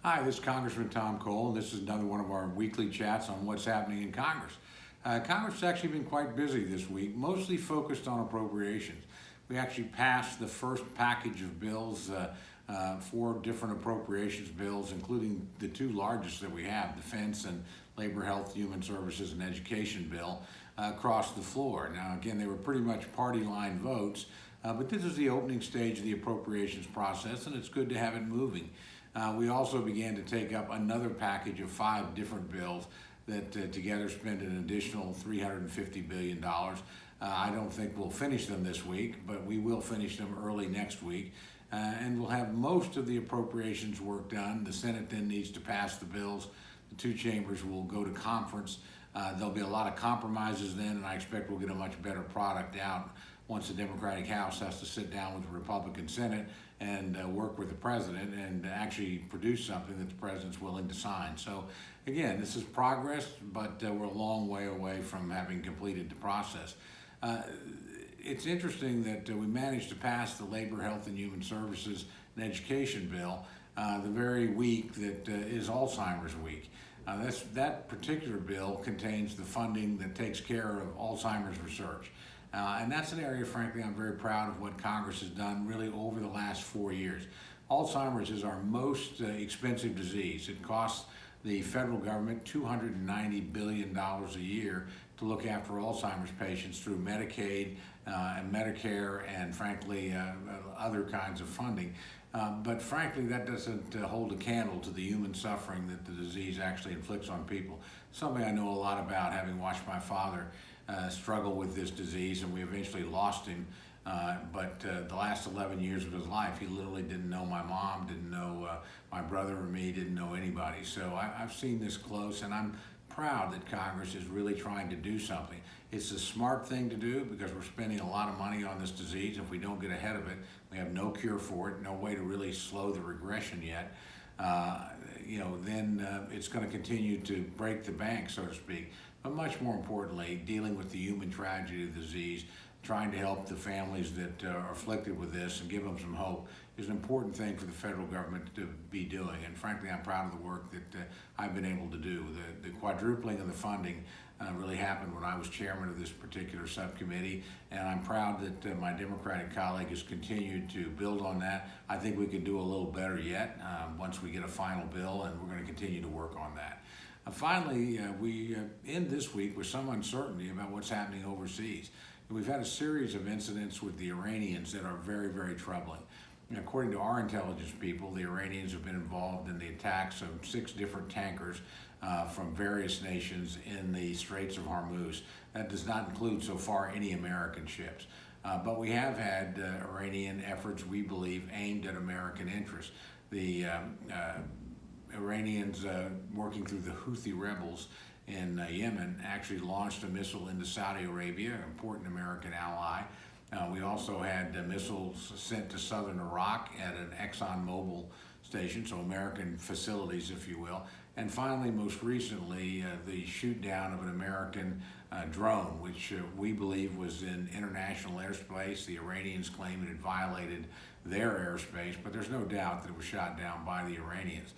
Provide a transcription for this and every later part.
Hi, this is Congressman Tom Cole, and this is another one of our weekly chats on what's happening in Congress. Congress has actually been quite busy this week, mostly focused on appropriations. We actually passed the first package of bills, 4 different appropriations bills, including the 2 largest that we have, Defense and Labor, Health, Human Services, and Education bill, across the floor. Now, again, they were pretty much party line votes, but this is the opening stage of the appropriations process, and it's good to have it moving. We also began to take up another package of 5 different bills that together spend an additional $350 billion. I don't think we'll finish them this week, but we will finish them early next week. And we'll have most of the appropriations work done. The Senate then needs to pass the bills. The 2 chambers will go to conference. There'll be a lot of compromises then, and I expect we'll get a much better product out once the Democratic House has to sit down with the Republican Senate and work with the president and actually produce something that the president's willing to sign. So again, this is progress, but we're a long way away from having completed the process. It's interesting that we managed to pass the Labor, Health, and Human Services and Education bill the very week that is Alzheimer's week. That particular bill contains the funding that takes care of Alzheimer's research. And that's an area, frankly, I'm very proud of what Congress has done really over the last 4 years. Alzheimer's is our most expensive disease. It costs the federal government $290 billion a year to look after Alzheimer's patients through Medicaid and Medicare and, frankly, other kinds of funding. But frankly, that doesn't hold a candle to the human suffering that the disease actually inflicts on people. Something I know a lot about, having watched my father struggle with this disease, and we eventually lost him. But the last 11 years of his life, he literally didn't know my mom, didn't know my brother or me, didn't know anybody. So I've seen this close, and I'm proud that Congress is really trying to do something. It's a smart thing to do because we're spending a lot of money on this disease. If we don't get ahead of it, we have no cure for it, no way to really slow the regression yet. Then it's going to continue to break the bank, so to speak. But much more importantly, dealing with the human tragedy of the disease, trying to help the families that are afflicted with this and give them some hope is an important thing for the federal government to be doing. And frankly, I'm proud of the work that I've been able to do. The quadrupling of the funding really happened when I was chairman of this particular subcommittee, and I'm proud that my Democratic colleague has continued to build on that. I think we can do a little better yet once we get a final bill, and we're going to continue to work on that. Finally, we end this week with some uncertainty about what's happening overseas. We've had a series of incidents with the Iranians that are very, very troubling. And according to our intelligence people, the Iranians have been involved in the attacks of 6 different tankers from various nations in the Straits of Hormuz. That does not include so far any American ships. But we have had Iranian efforts, we believe, aimed at American interests. The Iranians working through the Houthi rebels in Yemen actually launched a missile into Saudi Arabia, an important American ally. We also had missiles sent to southern Iraq at an ExxonMobil station, so American facilities, if you will. And finally, most recently, the shoot down of an American drone, which we believe was in international airspace. The Iranians claim it had violated their airspace, but there's no doubt that it was shot down by the Iranians.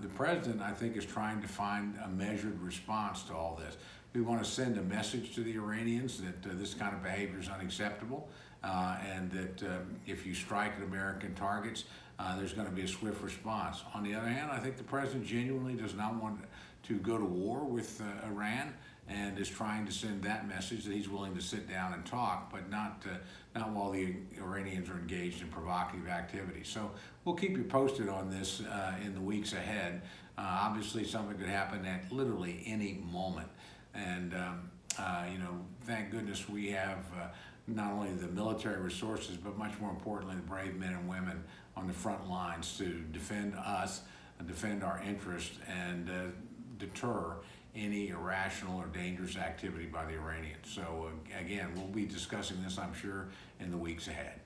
The president, I think, is trying to find a measured response to all this. We want to send a message to the Iranians that this kind of behavior is unacceptable and that if you strike at American targets, there's going to be a swift response. On the other hand, I think the president genuinely does not want to go to war with Iran and is trying to send that message that he's willing to sit down and talk, but not while the Iranians are engaged in provocative activities. So we'll keep you posted on this in the weeks ahead. Obviously, something could happen at literally any moment. And, thank goodness we have not only the military resources, but much more importantly, the brave men and women on the front lines to defend us, defend our interests, and deter any irrational or dangerous activity by the Iranians. So again, we'll be discussing this, I'm sure, in the weeks ahead.